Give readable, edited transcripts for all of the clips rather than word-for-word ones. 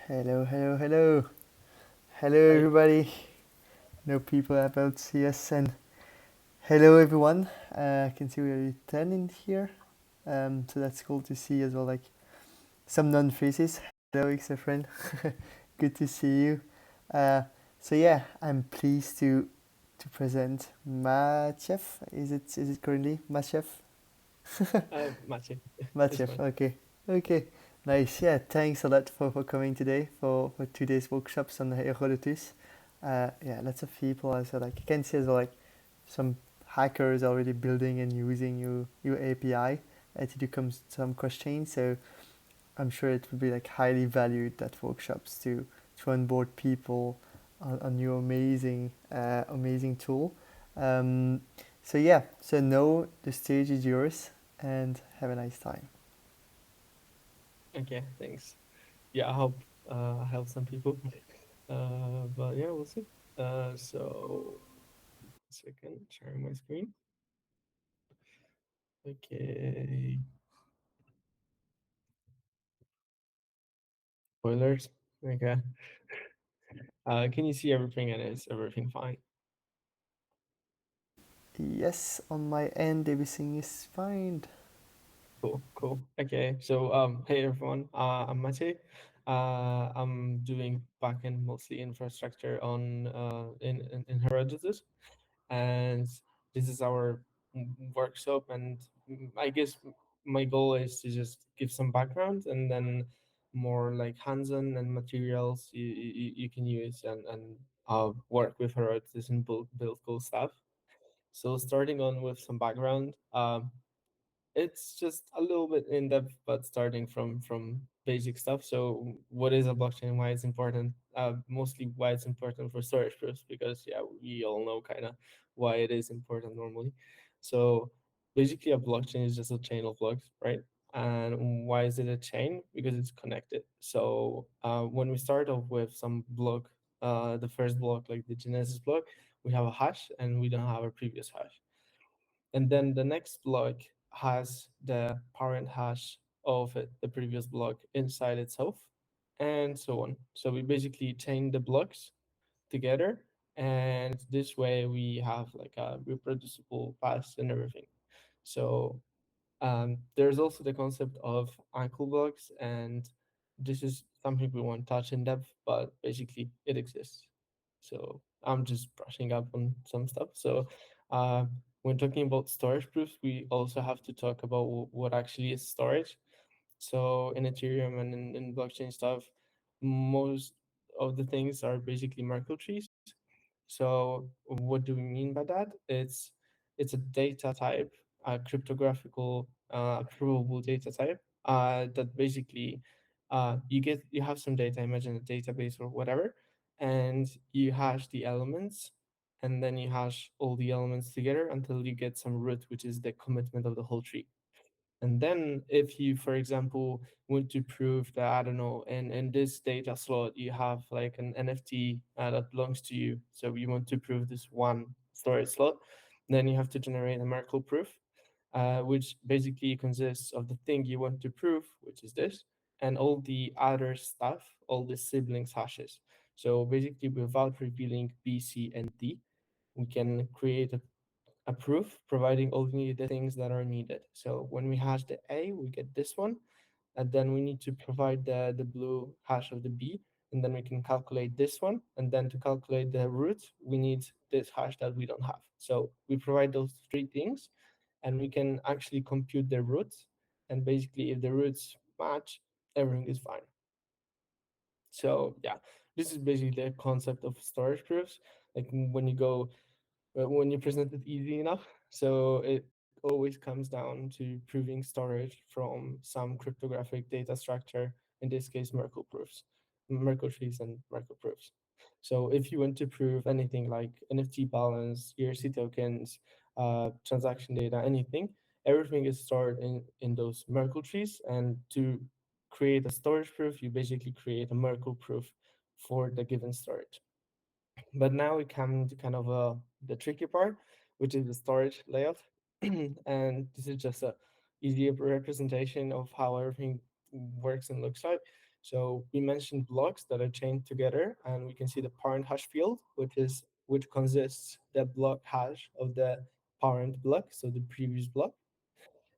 Hello, hello, hello. Hello, Hi. everybody. No people about to see us, and hello, everyone. I can see we're 10 in here, so that's cool to see as well. Like some non faces. Hello, extra friend. Good to see you. Uh, so yeah, I'm pleased to present Maciej. Is it currently Maciej? Maciej. It's Maciej. fine. Okay. Okay. Nice. Yeah. Thanks a lot for coming today for today's workshops on Herodotus. Yeah, lots of people. Also, like you can see as well, like some hackers already building and using your API to do some questions. So I'm sure it will be like highly valued at workshops to onboard people on your amazing tool. Um, so yeah. So now the stage is yours, and have a nice time. Okay, thanks. Yeah, I hope I help some people. But yeah, we'll see. So second, sharing my screen. Okay. Spoilers. Okay. Can you see everything and is everything fine? Yes, on my end, everything is fine. Cool, cool. Okay, so hey everyone, I'm Maciej. I'm doing backend mostly infrastructure on in Herodotus, and this is our workshop. And I guess my goal is to just give some background and then more like hands-on and materials you can use and work with Herodotus and build cool stuff. So starting on with some background. It's just a little bit in depth, but starting from basic stuff. So, what is a blockchain? Why it's important? Mostly why it's important for storage proofs, because yeah, we all know kind of why it is important normally. So, basically, a blockchain is just a chain of blocks, right? And why is it a chain? Because it's connected. So, when we start off with some block, the first block, like the genesis block, we have a hash, and we don't have a previous hash, and then the next block has the parent hash of it, the previous block inside itself, and so on. So we basically chain the blocks together, and this way we have like a reproducible path and everything. So there's also the concept of ankle blocks, and this is something we won't touch in depth, but basically it exists. So I'm just brushing up on some stuff. So uh, when talking about storage proofs, we also have to talk about what actually is storage. So in Ethereum and in blockchain stuff, most of the things are basically Merkle trees. So what do we mean by that? It's a data type, a cryptographical provable data type that basically you have some data, imagine a database or whatever, and you hash the elements, and then you hash all the elements together until you get some root, which is the commitment of the whole tree. And then if you, for example, want to prove that, I don't know, in this data slot, you have like an NFT that belongs to you. So you want to prove this one storage slot, then you have to generate a Merkle proof, which basically consists of the thing you want to prove, which is this, and all the other stuff, all the siblings hashes. So basically, without revealing B, C, and D, we can create a proof providing only the things that are needed. So when we hash the A, we get this one, and then we need to provide the blue hash of the B, and then we can calculate this one. And then to calculate the root, we need this hash that we don't have. So we provide those three things, and we can actually compute the roots. And basically, if the roots match, everything is fine. So yeah, this is basically the concept of storage proofs. Like when you go when you present it easy enough. So it always comes down to proving storage from some cryptographic data structure, in this case, Merkle proofs, Merkle trees and Merkle proofs. So if you want to prove anything like NFT balance, ERC tokens, transaction data, anything, everything is stored in those Merkle trees. And to create a storage proof, you basically create a Merkle proof for the given storage. But now we come to kind of the tricky part, which is the storage layout. And this is just a easy representation of how everything works and looks like. So we mentioned blocks that are chained together, and we can see the parent hash field, which consists the block hash of the parent block, so the previous block.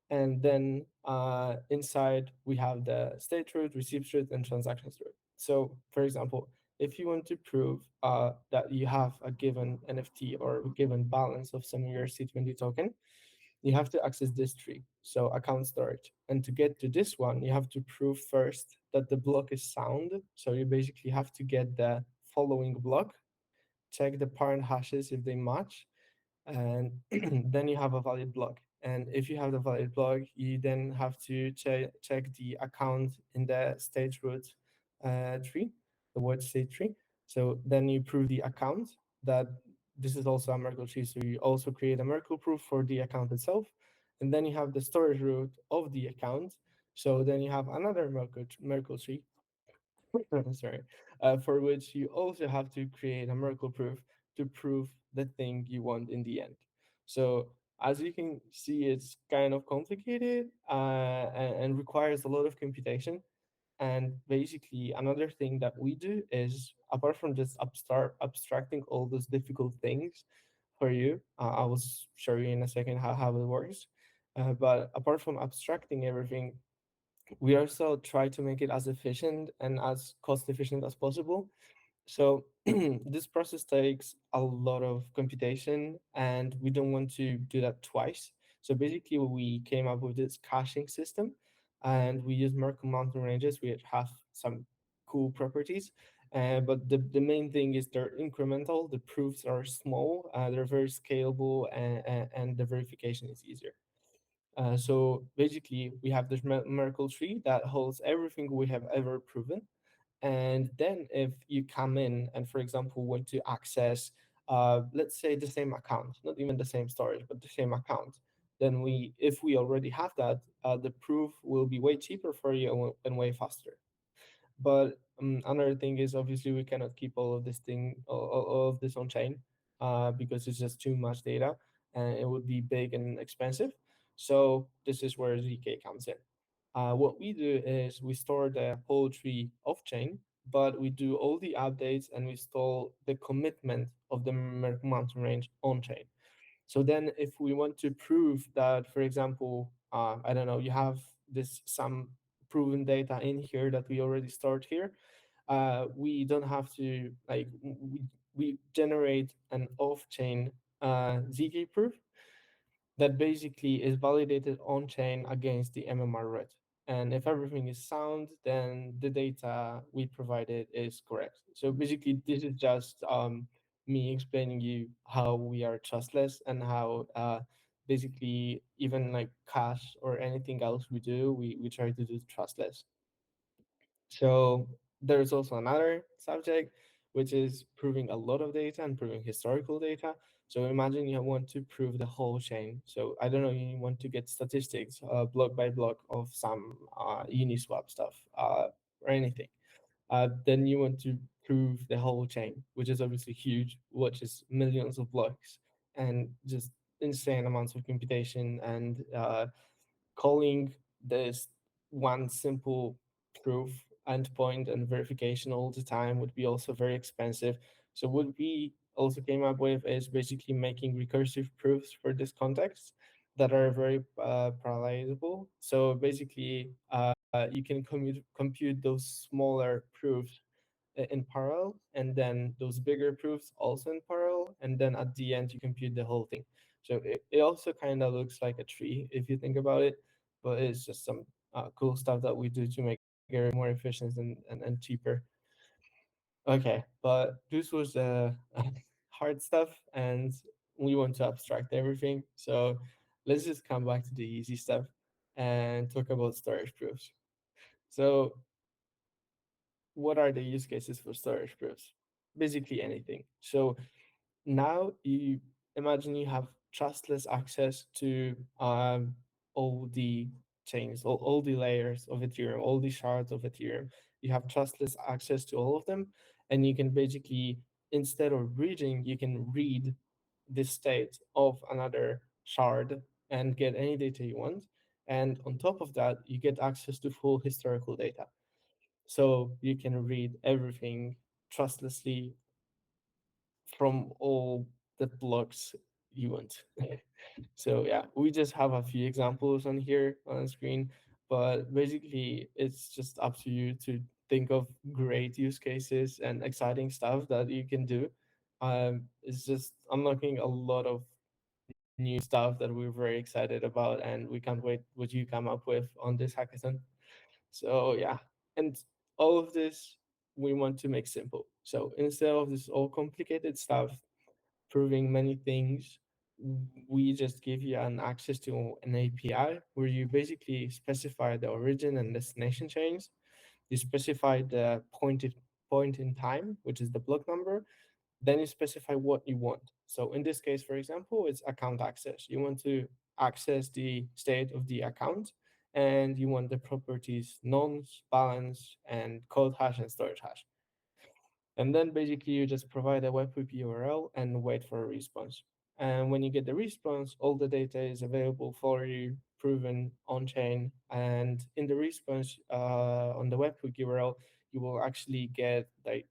And then inside we have the state root, receipt root, and transactions root. So for example, if you want to prove that you have a given NFT or a given balance of some ERC20 token, you have to access this tree, so account storage. And to get to this one, you have to prove first that the block is sound. So you basically have to get the following block, check the parent hashes if they match, and then you have a valid block. And if you have the valid block, you then have to check the account in the state root tree, the word state tree. So then you prove the account that this is also a Merkle tree. So you also create a Merkle proof for the account itself. And then you have the storage root of the account. So then you have another Merkle tree sorry, for which you also have to create a Merkle proof to prove the thing you want in the end. So as you can see, it's kind of complicated and requires a lot of computation. And basically, another thing that we do is, apart from just abstracting all those difficult things for you, I will show you in a second how it works. But apart from abstracting everything, we also try to make it as efficient and as cost efficient as possible. So this process takes a lot of computation, and we don't want to do that twice. So basically, we came up with this caching system, and we use Merkle mountain ranges, which have some cool properties. But the main thing is they're incremental. The proofs are small. They're very scalable, and the verification is easier. So basically, we have this Merkle tree that holds everything we have ever proven. And then if you come in and, for example, want to access, let's say, the same account, not even the same storage, but the same account, then if we already have that, the proof will be way cheaper for you and way faster. But another thing is, obviously we cannot keep all of this on chain, because it's just too much data and it would be big and expensive. So this is where ZK comes in. What we do is we store the whole tree off chain, but we do all the updates and we store the commitment of the mountain range on chain. So then if we want to prove that, for example, I don't know, you have this some proven data in here that we already stored here, we don't have to, like, we generate an off-chain ZK proof that basically is validated on chain against the MMR root. And if everything is sound, then the data we provided is correct. So basically, this is just me explaining you how we are trustless and how basically even like cash or anything else we do, we try to do trustless. So there's also another subject, which is proving a lot of data and proving historical data. So imagine you want to prove the whole chain. So I don't know, you want to get statistics block by block of some Uniswap stuff or anything. Then you want to prove the whole chain, which is obviously huge, which is millions of blocks and just insane amounts of computation, and calling this one simple proof endpoint and verification all the time would be also very expensive. So what we also came up with is basically making recursive proofs for this context that are very parallelizable. So basically, you can compute those smaller proofs in parallel, and then those bigger proofs also in parallel, and then at the end you compute the whole thing. So it also kind of looks like a tree if you think about it, but it's just some cool stuff that we do to make it more efficient and cheaper. Okay, but this was the hard stuff, and we want to abstract everything. So let's just come back to the easy stuff and talk about storage proofs. So what are the use cases for storage proofs? Basically anything. So now you imagine you have trustless access to all the chains, all the layers of Ethereum, all the shards of Ethereum. You have trustless access to all of them, and you can basically, instead of bridging, you can read the state of another shard and get any data you want. And on top of that, you get access to full historical data. so you can read everything trustlessly from all the blogs you want. So yeah, we just have a few examples on here on the screen, but basically it's just up to you to think of great use cases and exciting stuff that you can do. It's just unlocking a lot of new stuff that we're very excited about, and we can't wait what you come up with on this hackathon. So yeah, and all of this we want to make simple. So instead of this all complicated stuff, proving many things, we just give you an access to an API where you basically specify the origin and destination chains. You specify the point in time, which is the block number. Then you specify what you want. So in this case, for example, it's account access. You want to access the state of the account, and you want the properties nonce, balance, and code hash and storage hash. And then basically you just provide a webhook URL and wait for a response. And when you get the response, all the data is available for you, proven on chain. And in the response on the webhook URL, you will actually get like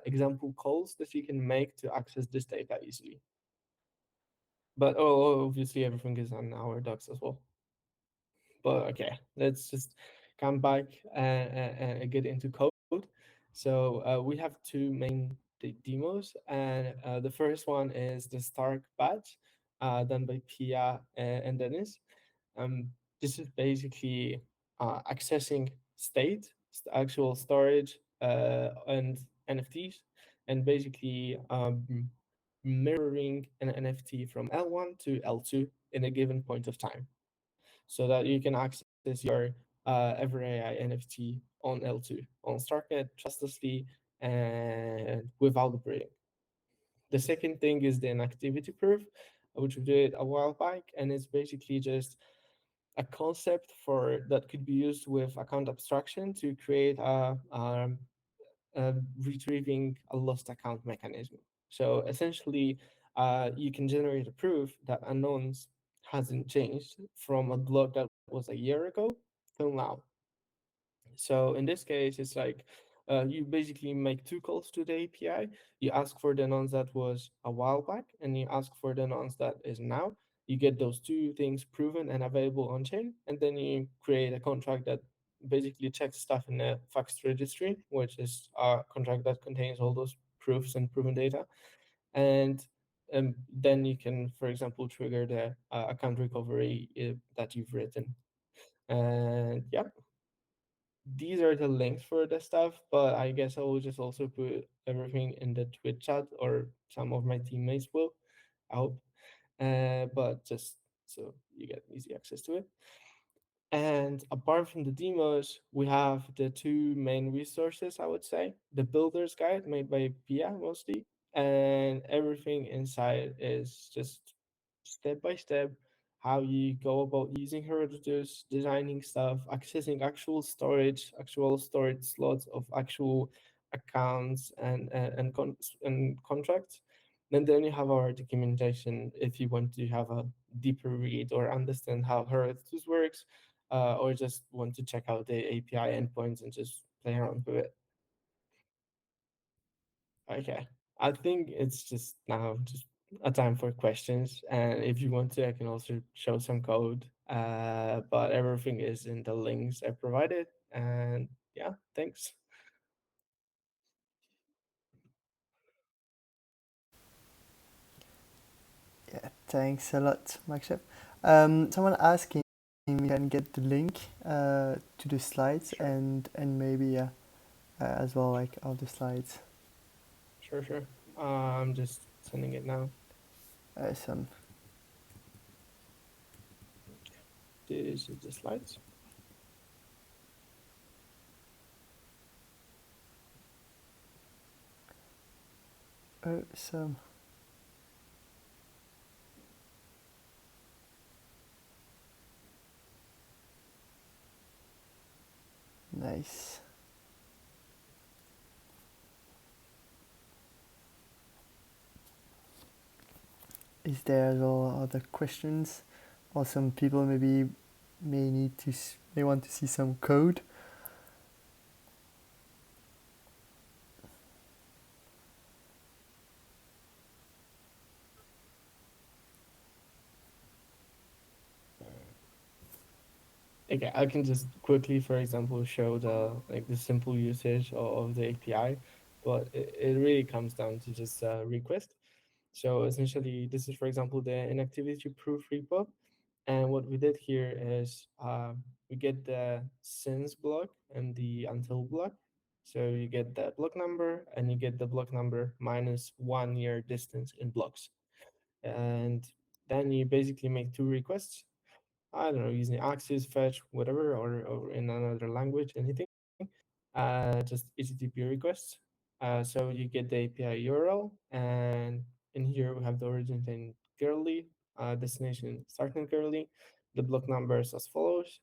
example calls that you can make to access this data easily. But obviously everything is on our docs as well. But okay, let's just come back and get into code. So we have two main demos, and the first one is the Stark batch done by Pia and Dennis. Um, this is basically accessing state, actual storage, and NFTs, and basically mirroring an NFT from L1 to L2 in a given point of time, so that you can access your Every AI NFT on L2 on Starknet trustlessly and without breeding. The second thing is the inactivity proof, which we did a while back, and it's basically just a concept for that could be used with account abstraction to create a retrieving a lost account mechanism. So essentially, you can generate a proof that a nonce hasn't changed from a block that was a year ago till now. So in this case, it's like you basically make two calls to the API. You ask for the nonce that was a while back, and you ask for the nonce that is now. You get those two things proven and available on chain, and then you create a contract that basically checks stuff in the fax registry, which is a contract that contains all those proofs and proven data. And then you can, for example, trigger the account recovery that you've written. And yeah, these are the links for the stuff, but I guess I will just also put everything in the Twitch chat, or some of my teammates will, I hope. But just so you get easy access to it. And apart from the demos, we have the two main resources, I would say. The Builder's Guide, made by Pia mostly, and everything inside is just step by step how you go about using Herodotus, designing stuff, accessing actual storage slots of actual accounts and contracts. And then you have our documentation if you want to have a deeper read or understand how Herodotus works, or just want to check out the API endpoints and just play around with it. Okay, I think it's just now just a time for questions, and if you want to, I can also show some code. But everything is in the links I provided, and yeah, thanks. Yeah, thanks a lot, Maciej. Someone asking if we can get the link to the slides Sure, and maybe as well like all the slides. sure. I'm just sending it now. Some This is the slides. some nice. Is there as well other questions, or some people maybe may want to see some code? Okay, I can just quickly, for example, show the simple usage of the API, but it really comes down to just request. So essentially, this is, for example, the inactivity proof repo. And what we did here is we get the since block and the until block. So you get the block number and you get the block number minus 1 year distance in blocks. And then you basically make two requests. I don't know, using Axis, Fetch, whatever, or in another language, anything. Just HTTP requests. So you get the API URL, and in here we have the origin in curly, destination starting curly, the block numbers as follows,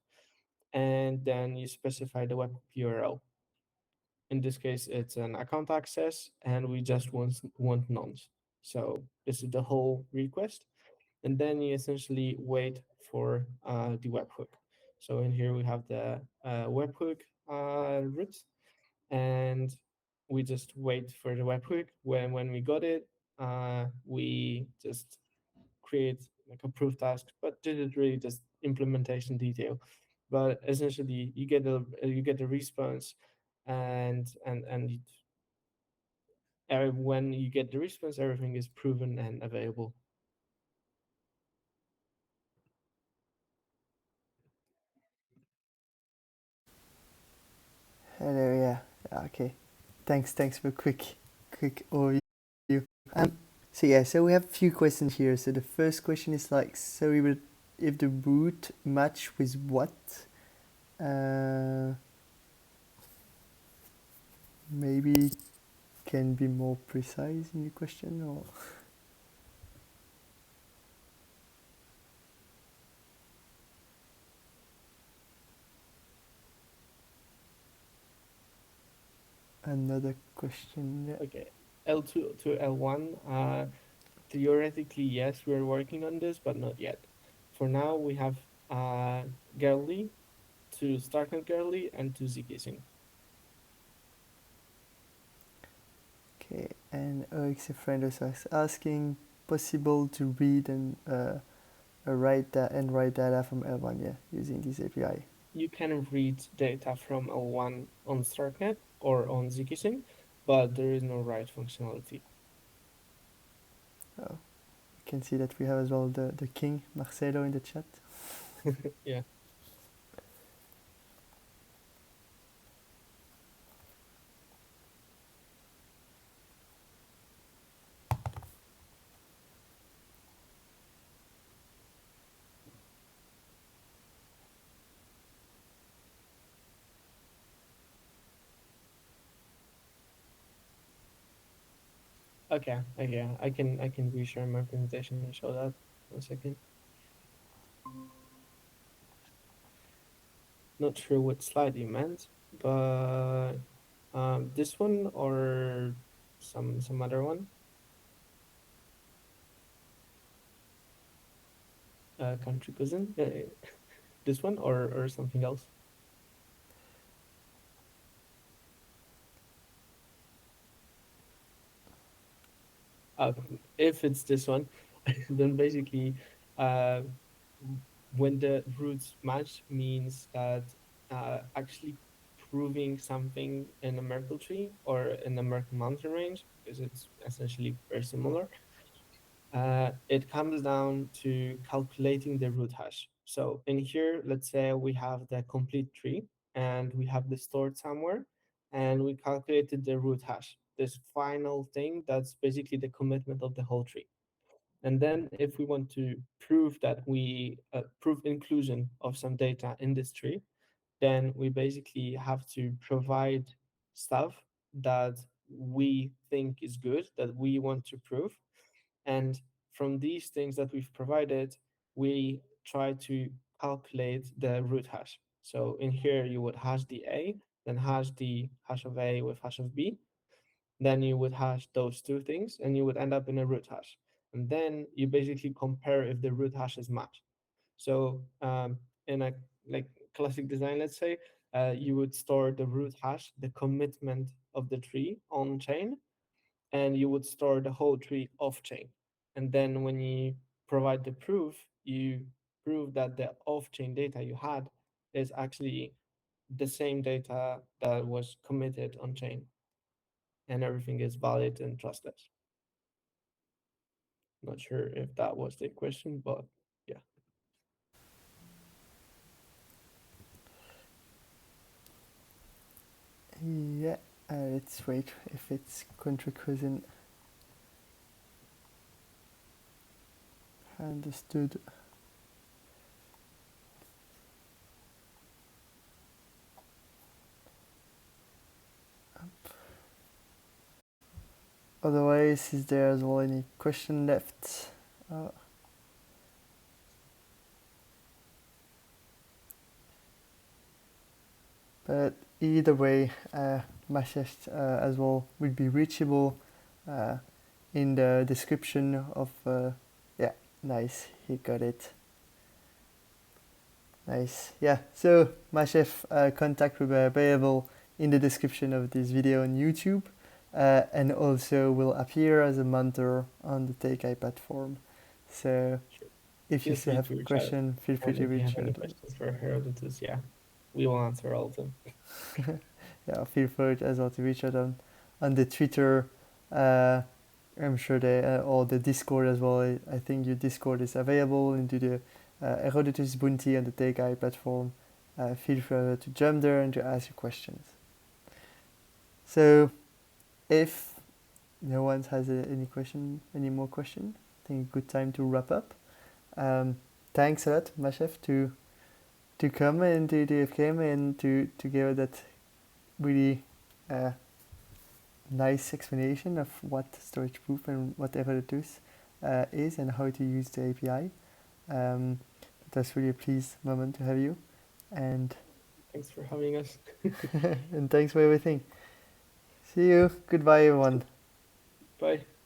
and then you specify the web URL. In this case, it's an account access, and we just want nonce. So this is the whole request, and then you essentially wait for the webhook. So in here we have the webhook route, and we just wait for the webhook. When we got it, we just create like a proof task, but this is really just implementation detail. But essentially, you get the response, and when you get the response, everything is proven and available. Hello, yeah. Okay. Thanks for quick overview. Um, so yeah, so we have a few questions here. So the first question is like, so we would, if the root match with what? Uh, maybe can be more precise in your question, or another question. Yeah. Okay, L2 to L1. Theoretically, yes, we're working on this, but not yet. For now, we have uh, girly to start and girly and to z kissing. Okay, and OX friend also asking, possible to read and write data from L1, yeah, using this API. You can read data from L1 on StartNet or on z kissing, but there is no write functionality. Oh, you can see that we have as well the king Marcelo in the chat. Yeah. Okay. Okay. I can reshare my presentation and show that. 1 second. Not sure what slide you meant, but this one or some other one. Country cousin. This one or something else. Uh, if it's this one, then basically, uh, when the roots match means that actually proving something in a Merkle tree or in a Merkle mountain range, because it's essentially very similar, it comes down to calculating the root hash. So in here, let's say we have the complete tree and we have the stored somewhere, and we calculated the root hash, this final thing that's basically the commitment of the whole tree. And then if we want to prove that we prove inclusion of some data in this tree, then we basically have to provide stuff that we think is good, that we want to prove. And from these things that we've provided, we try to calculate the root hash. So in here, you would hash the A, then hash the hash of A with hash of B, then you would hash those two things and you would end up in a root hash. And then you basically compare if the root hashes match. So in a like classic design, let's say, you would store the root hash, the commitment of the tree on chain, and you would store the whole tree off chain. And then when you provide the proof, you prove that the off chain data you had is actually the same data that was committed on chain, and everything is valid and trusted. Not sure if that was the question, but yeah. Yeah, let's wait if it's country cuisine. Understood. Otherwise, is there as well any question left? But either way, Maciej as well will be reachable uh, in the description of. Yeah, nice, he got it. Nice, yeah. So Maciej contact will be available in the description of this video on YouTube, and also will appear as a mentor on the TakeI platform. So Sure. if you Feel still free have to a reach out. question, feel free And to if you reach have any out. questions for Herodotus, yeah, we will answer all of them. Yeah, feel free as well to reach out on the Twitter. I'm sure they or the Discord as well. I think your Discord is available into the Herodotus Bounty on the TakeI platform. Feel free to jump there and to ask your questions. So if no one has any more question, I think a good time to wrap up. Thanks a lot, Maciej, to come and to have came and to give that really nice explanation of what storage proof and what Herodotus is and how to use the API. It was really a pleased moment to have you, and Thanks for having us. and thanks for everything. See you. Goodbye, everyone. Bye.